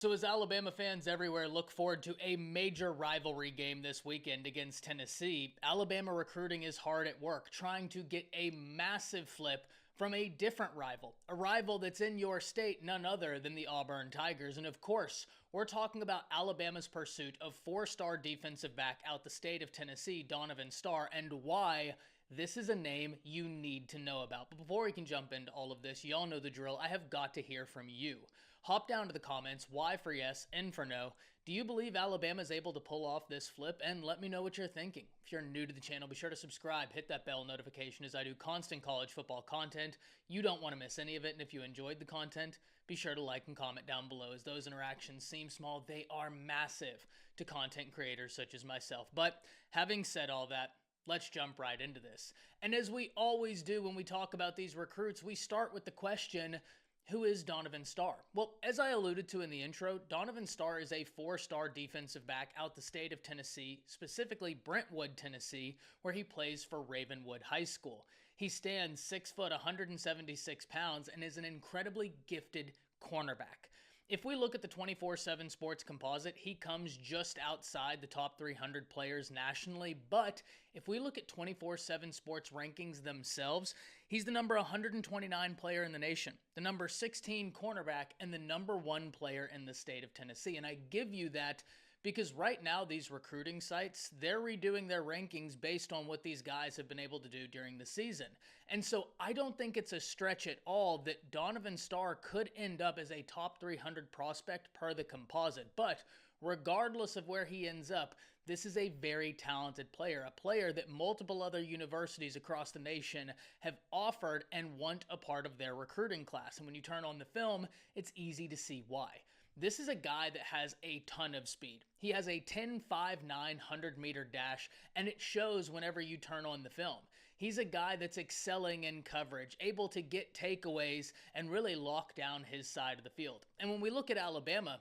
So, as Alabama fans everywhere look forward to a major rivalry game this weekend against Tennessee, Alabama recruiting is hard at work trying to get a massive flip from a different rival, a rival that's in your state, none other than the Auburn Tigers. And of course, we're talking about Alabama's pursuit of four-star defensive back out the state of Tennessee, Donovan Starr, and why this is a name you need to know about. But before we can jump into all of this, y'all know the drill. I have got to hear from you. Hop down to the comments, Y for yes, N for no. Do you believe Alabama is able to pull off this flip? And let me know what you're thinking. If you're new to the channel, be sure to subscribe, hit that bell notification as I do constant college football content. You don't want to miss any of it. And if you enjoyed the content, be sure to like and comment down below, as those interactions seem small. They are massive to content creators such as myself. But having said all that, let's jump right into this. And as we always do when we talk about these recruits, we start with the question, who is Donovan Starr? Well, as I alluded to in the intro, Donovan Starr is a four-star defensive back out the state of Tennessee, specifically Brentwood, Tennessee, where he plays for Ravenwood High School. He stands 6 foot, 176 pounds, and is an incredibly gifted cornerback. If we look at the 24/7 Sports composite, he comes just outside the top 300 players nationally, but if we look at 24/7 Sports rankings themselves, he's the number 129 player in the nation, the number 16 cornerback, and the number 1 player in the state of Tennessee. And I give you that because right now these recruiting sites, they're redoing their rankings based on what these guys have been able to do during the season. And so I don't think it's a stretch at all that Donovan Starr could end up as a top 300 prospect per the composite. But regardless of where he ends up, this is a very talented player, a player that multiple other universities across the nation have offered and want a part of their recruiting class. And when you turn on the film, it's easy to see why. This is a guy that has a ton of speed. He has a 10.59 100-meter dash, and it shows whenever you turn on the film. He's a guy that's excelling in coverage, able to get takeaways, and really lock down his side of the field. And when we look at Alabama,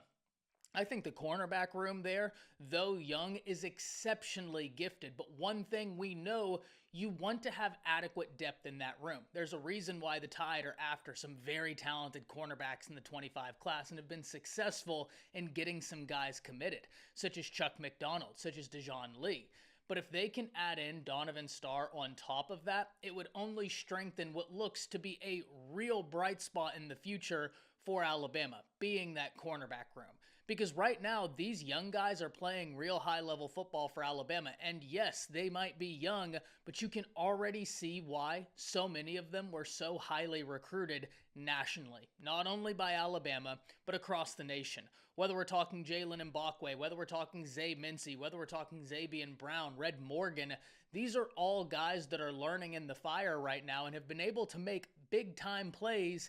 I think the cornerback room there, though young, is exceptionally gifted. But one thing we know, you want to have adequate depth in that room. There's a reason why the Tide are after some very talented cornerbacks in the 25 class and have been successful in getting some guys committed, such as Chuck McDonald, such as Dejon Lee. But if they can add in Donovan Starr on top of that, it would only strengthen what looks to be a real bright spot in the future for Alabama, being that cornerback room. Because right now, these young guys are playing real high-level football for Alabama. And yes, they might be young, but you can already see why so many of them were so highly recruited nationally. Not only by Alabama, but across the nation. Whether we're talking Jalen Mbakwe, whether we're talking Zay Mincy, whether we're talking Zabian Brown, Red Morgan, these are all guys that are learning in the fire right now and have been able to make big-time plays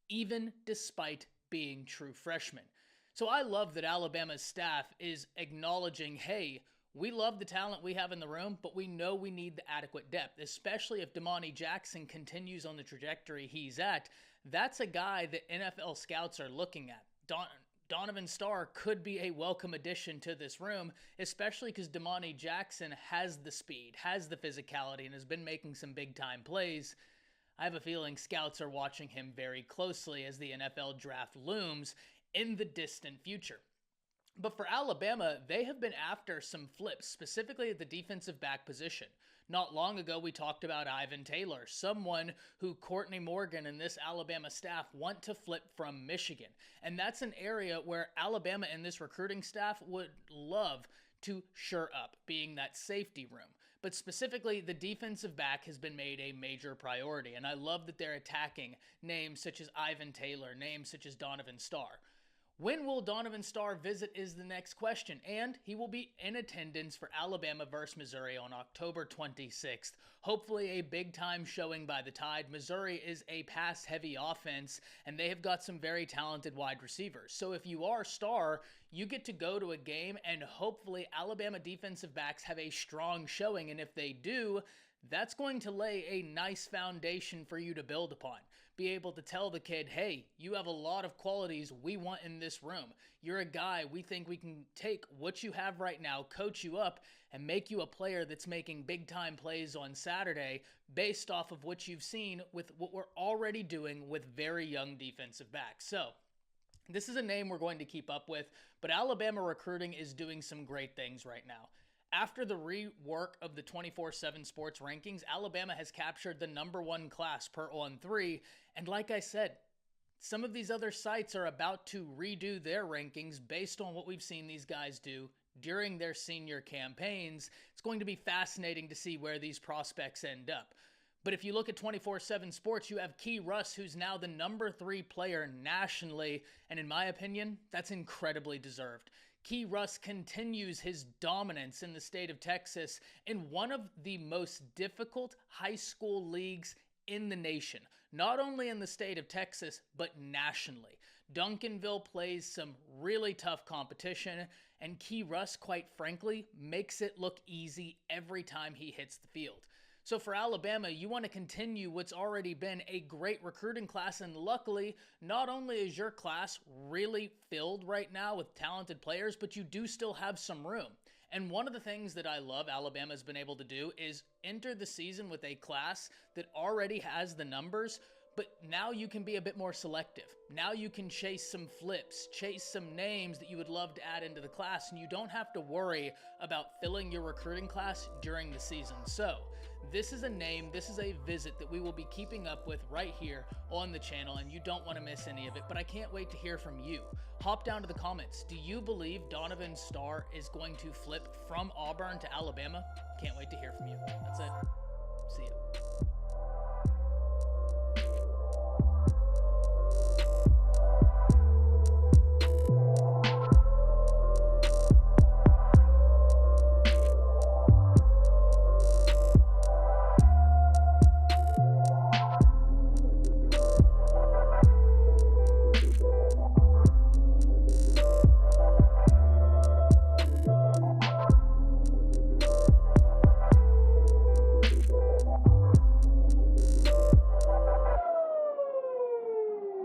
even despite being true freshmen. So I love that Alabama's staff is acknowledging, hey, we love the talent we have in the room, but we know we need the adequate depth, especially if Damani Jackson continues on the trajectory he's at. That's a guy that NFL scouts are looking at. Donovan Starr could be a welcome addition to this room, especially because Damani Jackson has the speed, has the physicality, and has been making some big-time plays. I have a feeling scouts are watching him very closely as the NFL draft looms in the distant future. But for Alabama, they have been after some flips, specifically at the defensive back position. Not long ago, we talked about Ivan Taylor, someone who Courtney Morgan and this Alabama staff want to flip from Michigan. And that's an area where Alabama and this recruiting staff would love to shore up, being that safety room. But specifically, the defensive back has been made a major priority. And I love that they're attacking names such as Ivan Taylor, names such as Donovan Starr. When will Donovan Starr visit is the next question, and he will be in attendance for Alabama versus Missouri on October 26th. Hopefully a big-time showing by the Tide. Missouri is a pass-heavy offense, and they have got some very talented wide receivers. So if you are Starr, you get to go to a game, and hopefully Alabama defensive backs have a strong showing, and if they do, that's going to lay a nice foundation for you to build upon. Be able to tell the kid, hey, you have a lot of qualities we want in this room. You're a guy we think we can take what you have right now, coach you up, and make you a player that's making big-time plays on Saturday based off of what you've seen with what we're already doing with very young defensive backs. So This is a name we're going to keep up with, but Alabama recruiting is doing some great things right now. After the rework of the 24/7 Sports rankings, Alabama has captured the #1 class per On3, and like I said, some of these other sites are about to redo their rankings based on what we've seen these guys do during their senior campaigns. It's going to be fascinating to see where these prospects end up. But if you look at 24/7 Sports, you have Key Russ, who's now the #3 player nationally, and in my opinion, that's incredibly deserved. Key Russ continues his dominance in the state of Texas in one of the most difficult high school leagues in the nation, not only in the state of Texas, but nationally. Duncanville plays some really tough competition, and Key Russ, quite frankly, makes it look easy every time he hits the field. So for Alabama, you want to continue what's already been a great recruiting class, and luckily, not only is your class really filled right now with talented players, but you do still have some room. And one of the things that I love Alabama's been able to do is enter the season with a class that already has the numbers, but now you can be a bit more selective. Now you can chase some flips, chase some names that you would love to add into the class, and you don't have to worry about filling your recruiting class during the season. So this is a name, this is a visit that we will be keeping up with right here on the channel, and you don't want to miss any of it, but I can't wait to hear from you. Hop down to the comments. Do you believe Donovan Starr is going to flip from Auburn to Alabama? Can't wait to hear from you. That's it. See ya.